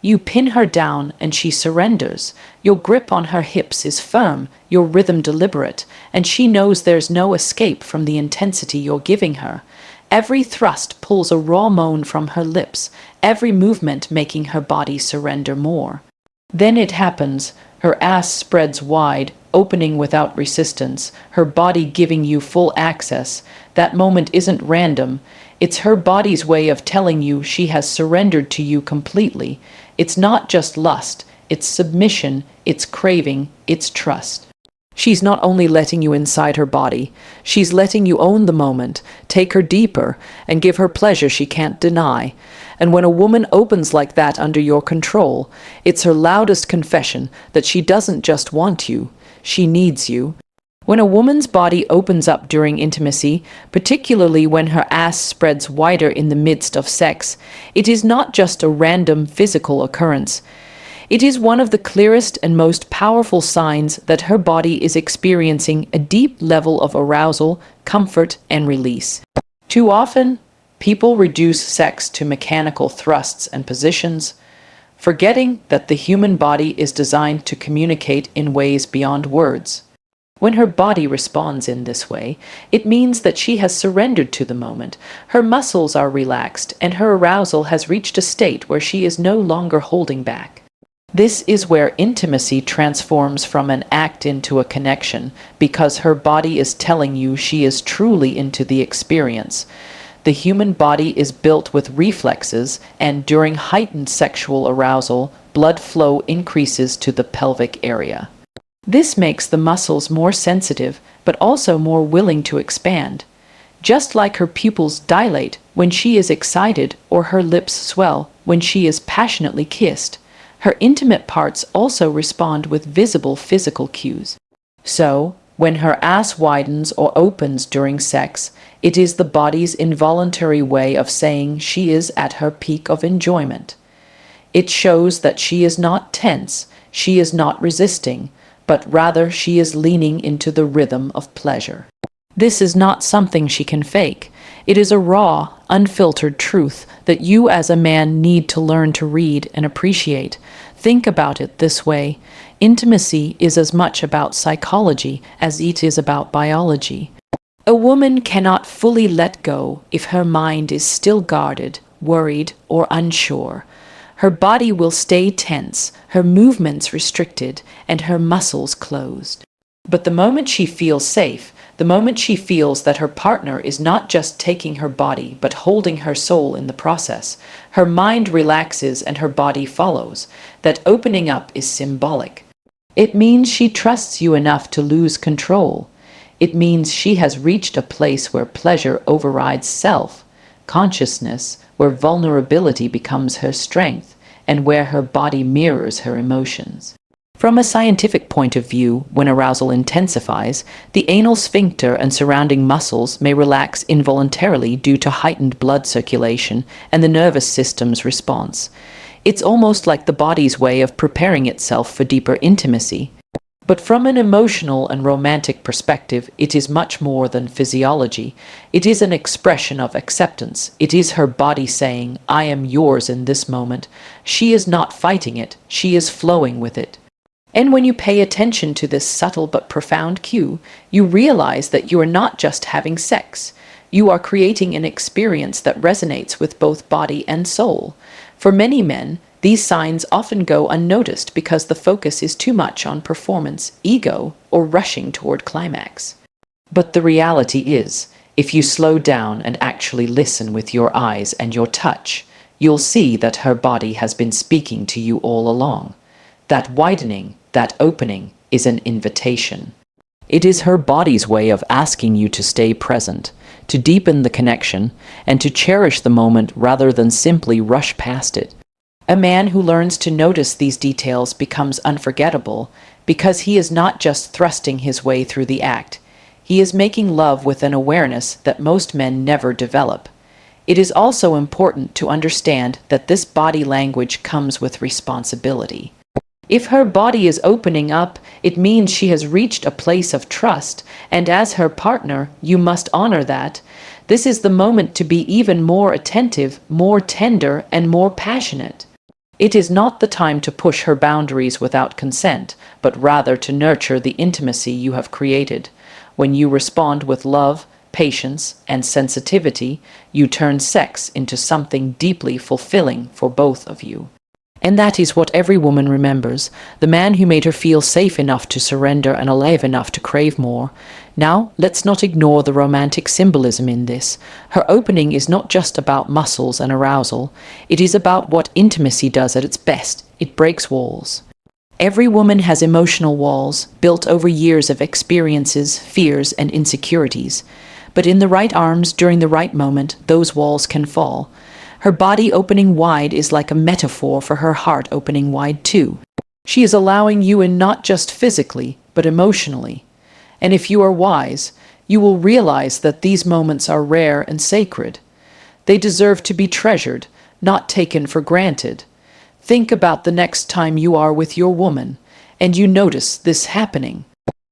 You pin her down and she surrenders. Your grip on her hips is firm, your rhythm deliberate, and she knows there's no escape from the intensity you're giving her. Every thrust pulls a raw moan from her lips, every movement making her body surrender more. Then it happens. Her ass spreads wide, opening without resistance, her body giving you full access. That moment isn't random. It's her body's way of telling you she has surrendered to you completely. It's not just lust, it's submission, it's craving, it's trust. She's not only letting you inside her body, she's letting you own the moment, take her deeper, and give her pleasure she can't deny. And when a woman opens like that under your control, it's her loudest confession that she doesn't just want you, she needs you. When a woman's body opens up during intimacy, particularly when her ass spreads wider in the midst of sex, it is not just a random physical occurrence. It is one of the clearest and most powerful signs that her body is experiencing a deep level of arousal, comfort, and release. Too often, people reduce sex to mechanical thrusts and positions, forgetting that the human body is designed to communicate in ways beyond words. When her body responds in this way, it means that she has surrendered to the moment. Her muscles are relaxed, and her arousal has reached a state where she is no longer holding back. This is where intimacy transforms from an act into a connection, because her body is telling you she is truly into the experience. The human body is built with reflexes, and during heightened sexual arousal, blood flow increases to the pelvic area. This makes the muscles more sensitive, but also more willing to expand. Just like her pupils dilate when she is excited or her lips swell when she is passionately kissed, her intimate parts also respond with visible physical cues. So, when her ass widens or opens during sex, it is the body's involuntary way of saying she is at her peak of enjoyment. It shows that she is not tense, she is not resisting, but rather she is leaning into the rhythm of pleasure. This is not something she can fake. It is a raw, unfiltered truth that you as a man need to learn to read and appreciate. Think about it this way. Intimacy is as much about psychology as it is about biology. A woman cannot fully let go if her mind is still guarded, worried, or unsure. Her body will stay tense, her movements restricted, and her muscles closed. But the moment she feels safe, the moment she feels that her partner is not just taking her body, but holding her soul in the process, her mind relaxes and her body follows. That opening up is symbolic. It means she trusts you enough to lose control. It means she has reached a place where pleasure overrides self-consciousness, where vulnerability becomes her strength, and where her body mirrors her emotions. From a scientific point of view, when arousal intensifies, the anal sphincter and surrounding muscles may relax involuntarily due to heightened blood circulation and the nervous system's response. It's almost like the body's way of preparing itself for deeper intimacy. But from an emotional and romantic perspective, it is much more than physiology. It is an expression of acceptance. It is her body saying, "I am yours in this moment." She is not fighting it, she is flowing with it. And when you pay attention to this subtle but profound cue, you realize that you are not just having sex. You are creating an experience that resonates with both body and soul. For many men, these signs often go unnoticed because the focus is too much on performance, ego, or rushing toward climax. But the reality is, if you slow down and actually listen with your eyes and your touch, you'll see that her body has been speaking to you all along. That widening, that opening, is an invitation. It is her body's way of asking you to stay present, to deepen the connection, and to cherish the moment rather than simply rush past it. A man who learns to notice these details becomes unforgettable because he is not just thrusting his way through the act. He is making love with an awareness that most men never develop. It is also important to understand that this body language comes with responsibility. If her body is opening up, it means she has reached a place of trust, and as her partner, you must honor that. This is the moment to be even more attentive, more tender, and more passionate. It is not the time to push her boundaries without consent, but rather to nurture the intimacy you have created. When you respond with love, patience, and sensitivity, you turn sex into something deeply fulfilling for both of you. And that is what every woman remembers, the man who made her feel safe enough to surrender and alive enough to crave more. Now, let's not ignore the romantic symbolism in this. Her opening is not just about muscles and arousal. It is about what intimacy does at its best. It breaks walls. Every woman has emotional walls, built over years of experiences, fears, and insecurities. But in the right arms, during the right moment, those walls can fall. Her body opening wide is like a metaphor for her heart opening wide too. She is allowing you in not just physically, but emotionally. And if you are wise, you will realize that these moments are rare and sacred. They deserve to be treasured, not taken for granted. Think about the next time you are with your woman, and you notice this happening.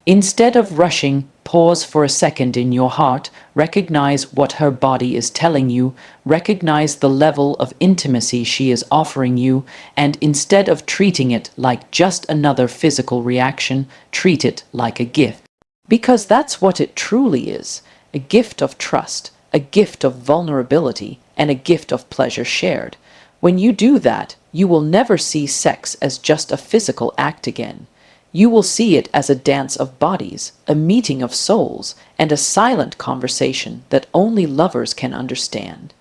Instead of rushing, pause for a second in your heart, recognize what her body is telling you, recognize the level of intimacy she is offering you, and instead of treating it like just another physical reaction, treat it like a gift. Because that's what it truly is, a gift of trust, a gift of vulnerability, and a gift of pleasure shared. When you do that, you will never see sex as just a physical act again. You will see it as a dance of bodies, a meeting of souls, and a silent conversation that only lovers can understand.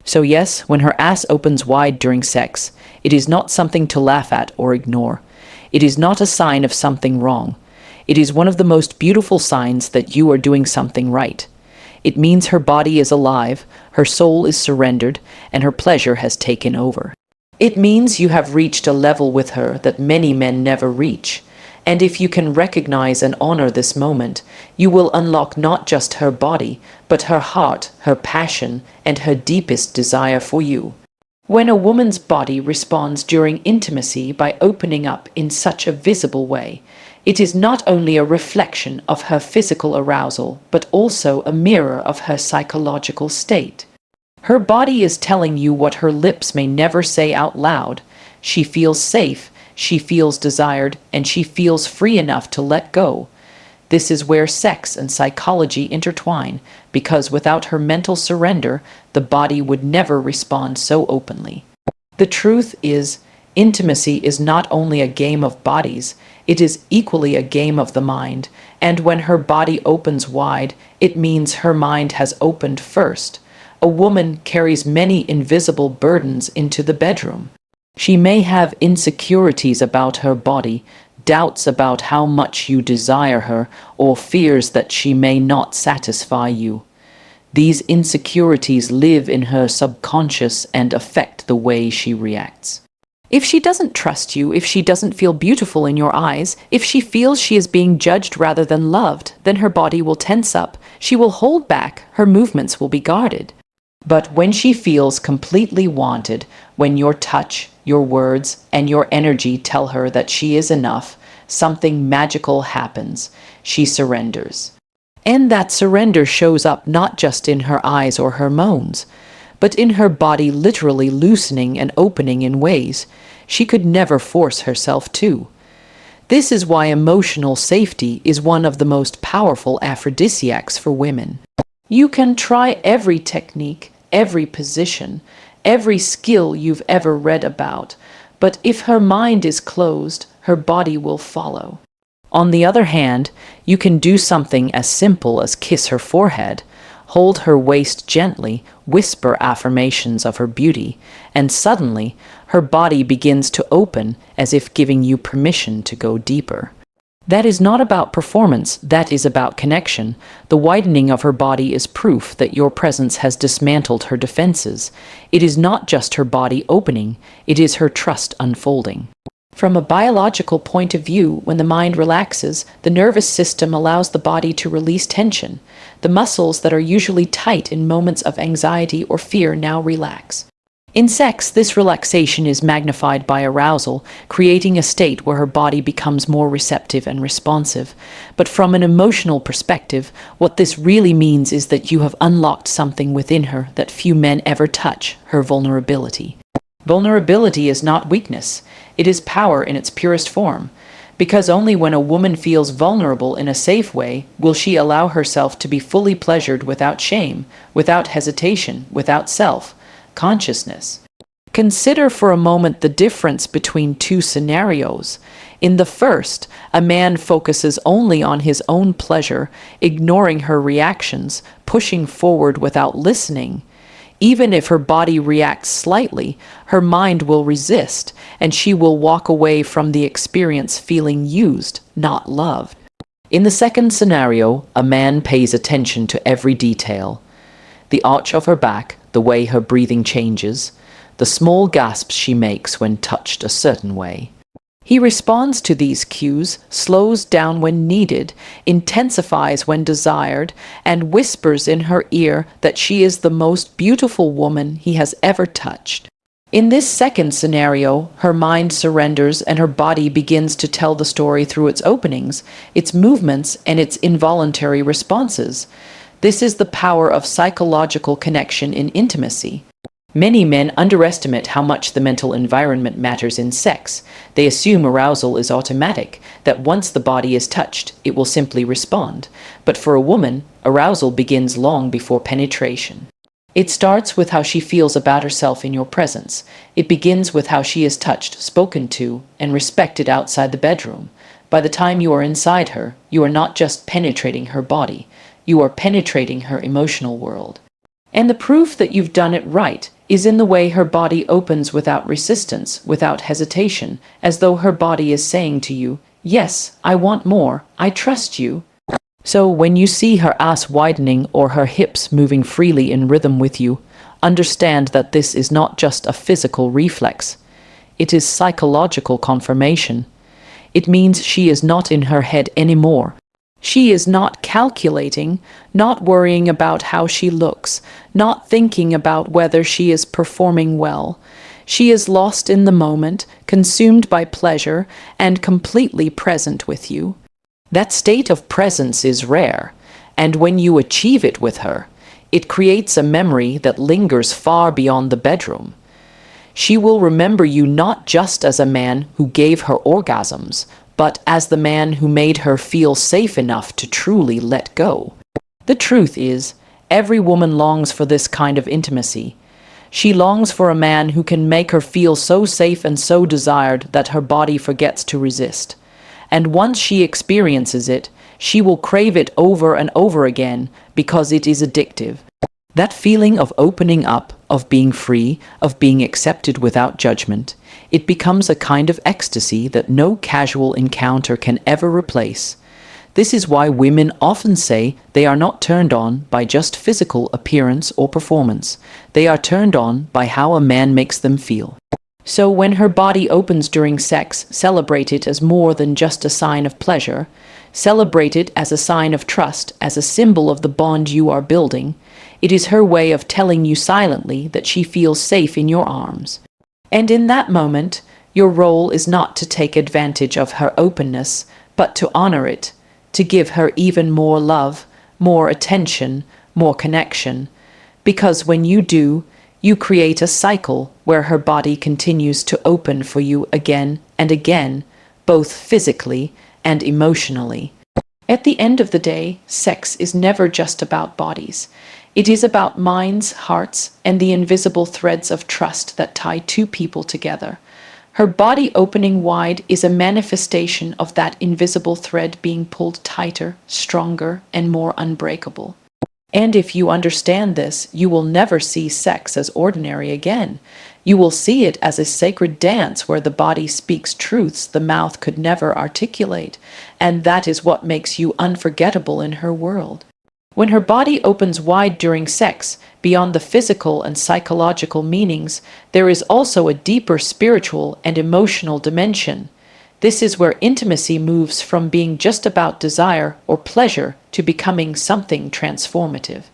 So yes, when her ass opens wide during sex, it is not something to laugh at or ignore. It is not a sign of something wrong. It is one of the most beautiful signs that you are doing something right. It means her body is alive, her soul is surrendered, and her pleasure has taken over. It means you have reached a level with her that many men never reach. And if you can recognize and honor this moment, you will unlock not just her body, but her heart, her passion, and her deepest desire for you. When a woman's body responds during intimacy by opening up in such a visible way, it is not only a reflection of her physical arousal, but also a mirror of her psychological state. Her body is telling you what her lips may never say out loud. She feels safe, she feels desired, and she feels free enough to let go. This is where sex and psychology intertwine, because without her mental surrender, the body would never respond so openly. The truth is, intimacy is not only a game of bodies, it is equally a game of the mind, and when her body opens wide, it means her mind has opened first. A woman carries many invisible burdens into the bedroom. She may have insecurities about her body, doubts about how much you desire her, or fears that she may not satisfy you. These insecurities live in her subconscious and affect the way she reacts. If she doesn't trust you, if she doesn't feel beautiful in your eyes, if she feels she is being judged rather than loved, then her body will tense up, she will hold back, her movements will be guarded. But when she feels completely wanted, when your touch, your words, and your energy tell her that she is enough, something magical happens. She surrenders. And that surrender shows up not just in her eyes or her moans, but in her body literally loosening and opening in ways she could never force herself to. This is why emotional safety is one of the most powerful aphrodisiacs for women. You can try every technique, every position, every skill you've ever read about, but if her mind is closed, her body will follow. On the other hand, you can do something as simple as kiss her forehead, hold her waist gently, whisper affirmations of her beauty, and suddenly her body begins to open as if giving you permission to go deeper. That is not about performance, that is about connection. The widening of her body is proof that your presence has dismantled her defenses. It is not just her body opening, it is her trust unfolding. From a biological point of view, when the mind relaxes, the nervous system allows the body to release tension. The muscles that are usually tight in moments of anxiety or fear now relax. In sex, this relaxation is magnified by arousal, creating a state where her body becomes more receptive and responsive. But from an emotional perspective, what this really means is that you have unlocked something within her that few men ever touch, her vulnerability. Vulnerability is not weakness, it is power in its purest form, because only when a woman feels vulnerable in a safe way will she allow herself to be fully pleasured without shame, without hesitation, without self-consciousness. Consider for a moment the difference between two scenarios. In the first, a man focuses only on his own pleasure, ignoring her reactions, pushing forward without listening. Even if her body reacts slightly, her mind will resist, and she will walk away from the experience feeling used, not loved. In the second scenario, a man pays attention to every detail. The arch of her back, the way her breathing changes, the small gasps she makes when touched a certain way. He responds to these cues, slows down when needed, intensifies when desired, and whispers in her ear that she is the most beautiful woman he has ever touched. In this second scenario, her mind surrenders and her body begins to tell the story through its openings, its movements, and its involuntary responses. This is the power of psychological connection in intimacy. Many men underestimate how much the mental environment matters in sex. They assume arousal is automatic, that once the body is touched, it will simply respond. But for a woman, arousal begins long before penetration. It starts with how she feels about herself in your presence. It begins with how she is touched, spoken to, and respected outside the bedroom. By the time you are inside her, you are not just penetrating her body, you are penetrating her emotional world. And the proof that you've done it right is in the way her body opens without resistance, without hesitation, as though her body is saying to you, "Yes, I want more, I trust you." So when you see her ass widening or her hips moving freely in rhythm with you, understand that this is not just a physical reflex. It is psychological confirmation. It means she is not in her head anymore. She is not calculating, not worrying about how she looks, not thinking about whether she is performing well. She is lost in the moment, consumed by pleasure, and completely present with you. That state of presence is rare, and when you achieve it with her, it creates a memory that lingers far beyond the bedroom. She will remember you not just as a man who gave her orgasms, but as the man who made her feel safe enough to truly let go. The truth is, every woman longs for this kind of intimacy. She longs for a man who can make her feel so safe and so desired that her body forgets to resist. And once she experiences it, she will crave it over and over again because it is addictive. That feeling of opening up, of being free, of being accepted without judgment, it becomes a kind of ecstasy that no casual encounter can ever replace. This is why women often say they are not turned on by just physical appearance or performance. They are turned on by how a man makes them feel. So when her body opens during sex, celebrate it as more than just a sign of pleasure. Celebrate it as a sign of trust, as a symbol of the bond you are building. It is her way of telling you silently that she feels safe in your arms. And in that moment, your role is not to take advantage of her openness, but to honor it, to give her even more love, more attention, more connection. Because when you do, you create a cycle where her body continues to open for you again and again, both physically and emotionally. At the end of the day, sex is never just about bodies. It is about minds, hearts, and the invisible threads of trust that tie two people together. Her body opening wide is a manifestation of that invisible thread being pulled tighter, stronger, and more unbreakable. And if you understand this, you will never see sex as ordinary again. You will see it as a sacred dance where the body speaks truths the mouth could never articulate, and that is what makes you unforgettable in her world. When her body opens wide during sex, beyond the physical and psychological meanings, there is also a deeper spiritual and emotional dimension. This is where intimacy moves from being just about desire or pleasure to becoming something transformative.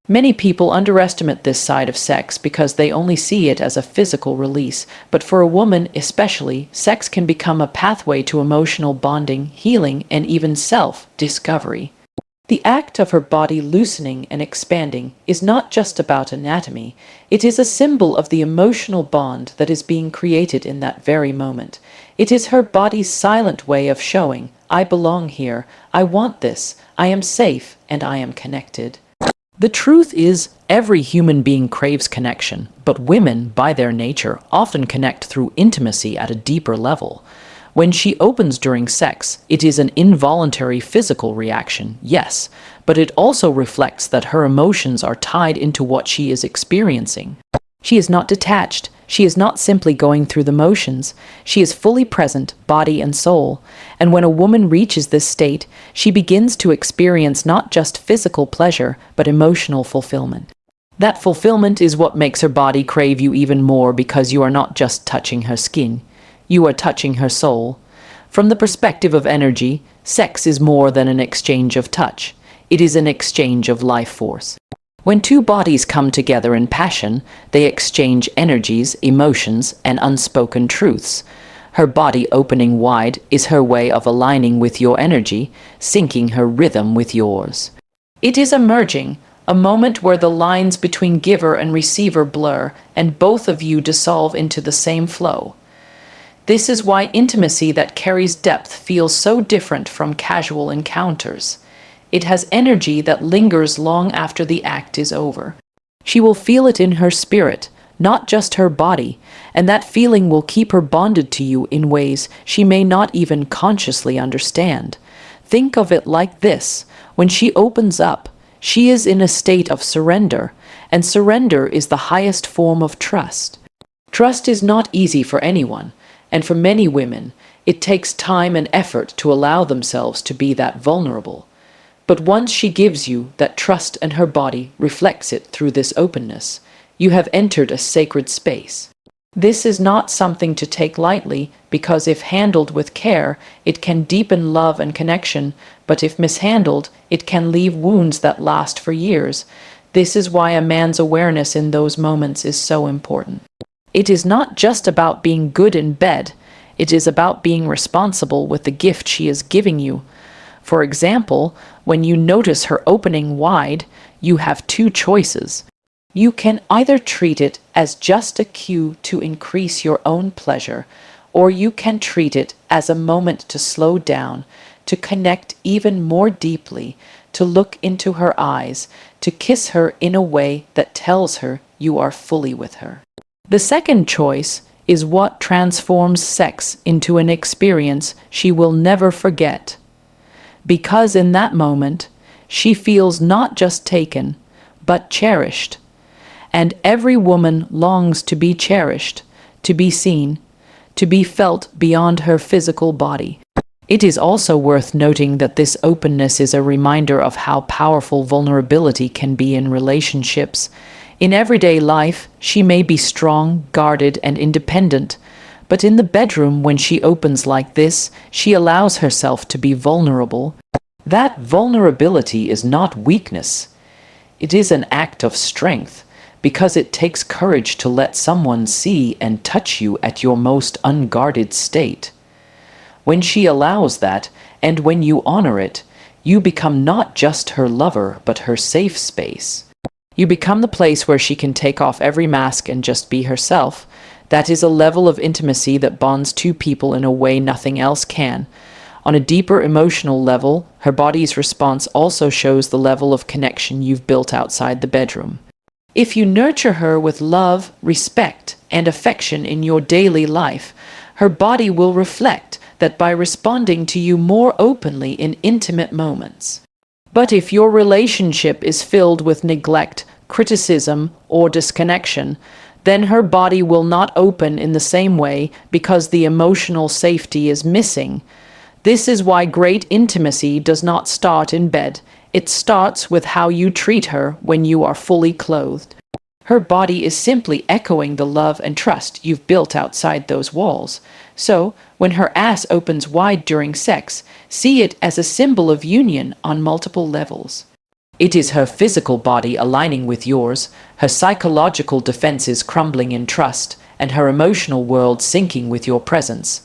Many people underestimate this side of sex because they only see it as a physical release, but for a woman especially, sex can become a pathway to emotional bonding, healing, and even self-discovery. The act of her body loosening and expanding is not just about anatomy, it is a symbol of the emotional bond that is being created in that very moment. It is her body's silent way of showing, I belong here, I want this, I am safe, and I am connected. The truth is, every human being craves connection, but women, by their nature, often connect through intimacy at a deeper level. When she opens during sex, it is an involuntary physical reaction, yes, but it also reflects that her emotions are tied into what she is experiencing. She is not detached. She is not simply going through the motions. She is fully present, body and soul. And when a woman reaches this state, she begins to experience not just physical pleasure, but emotional fulfillment. That fulfillment is what makes her body crave you even more, because you are not just touching her skin. You are touching her soul. From the perspective of energy, sex is more than an exchange of touch. It is an exchange of life force. When two bodies come together in passion, they exchange energies, emotions, and unspoken truths. Her body opening wide is her way of aligning with your energy, syncing her rhythm with yours. It is a merging, a moment where the lines between giver and receiver blur, and both of you dissolve into the same flow. This is why intimacy that carries depth feels so different from casual encounters. It has energy that lingers long after the act is over. She will feel it in her spirit, not just her body, and that feeling will keep her bonded to you in ways she may not even consciously understand. Think of it like this: when she opens up, she is in a state of surrender, and surrender is the highest form of trust. Trust is not easy for anyone, and for many women, it takes time and effort to allow themselves to be that vulnerable. But once she gives you that trust and her body reflects it through this openness, you have entered a sacred space. This is not something to take lightly, because if handled with care, it can deepen love and connection, but if mishandled, it can leave wounds that last for years. This is why a man's awareness in those moments is so important. It is not just about being good in bed, it is about being responsible with the gift she is giving you. For example, when you notice her opening wide, you have two choices. You can either treat it as just a cue to increase your own pleasure, or you can treat it as a moment to slow down, to connect even more deeply, to look into her eyes, to kiss her in a way that tells her you are fully with her. The second choice is what transforms sex into an experience she will never forget. Because in that moment, she feels not just taken, but cherished. And every woman longs to be cherished, to be seen, to be felt beyond her physical body. It is also worth noting that this openness is a reminder of how powerful vulnerability can be in relationships. In everyday life, she may be strong, guarded, and independent, but in the bedroom, when she opens like this, she allows herself to be vulnerable. That vulnerability is not weakness. It is an act of strength, because it takes courage to let someone see and touch you at your most unguarded state. When she allows that, and when you honor it, you become not just her lover, but her safe space. You become the place where she can take off every mask and just be herself. That is a level of intimacy that bonds two people in a way nothing else can. On a deeper emotional level, her body's response also shows the level of connection you've built outside the bedroom. If you nurture her with love, respect, and affection in your daily life, her body will reflect that by responding to you more openly in intimate moments. But if your relationship is filled with neglect, criticism, or disconnection, then her body will not open in the same way, because the emotional safety is missing. This is why great intimacy does not start in bed. It starts with how you treat her when you are fully clothed. Her body is simply echoing the love and trust you've built outside those walls. So, when her ass opens wide during sex, see it as a symbol of union on multiple levels. It is her physical body aligning with yours, her psychological defenses crumbling in trust, and her emotional world syncing with your presence.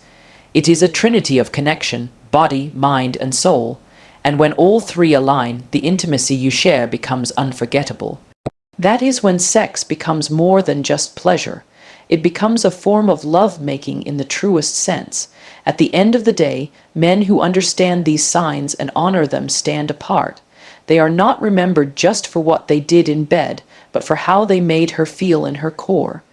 It is a trinity of connection, body, mind, and soul. And when all three align, the intimacy you share becomes unforgettable. That is when sex becomes more than just pleasure. It becomes a form of love-making in the truest sense. At the end of the day, men who understand these signs and honor them stand apart. They are not remembered just for what they did in bed, but for how they made her feel in her core.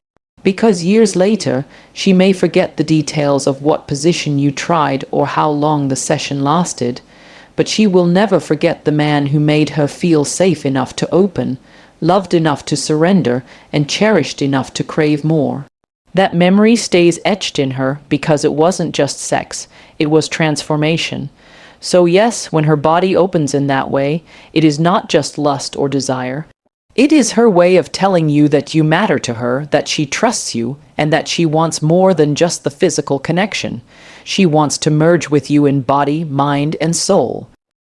Because years later, she may forget the details of what position you tried or how long the session lasted, but she will never forget the man who made her feel safe enough to open, loved enough to surrender, and cherished enough to crave more. That memory stays etched in her because it wasn't just sex, it was transformation. So yes, when her body opens in that way, it is not just lust or desire. It is her way of telling you that you matter to her, that she trusts you, and that she wants more than just the physical connection. She wants to merge with you in body, mind, and soul.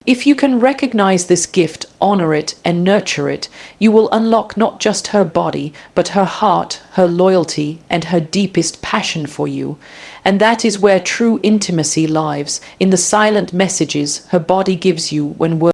If you can recognize this gift, honor it, and nurture it, you will unlock not just her body, but her heart, her loyalty, and her deepest passion for you. And that is where true intimacy lies, in the silent messages her body gives you when words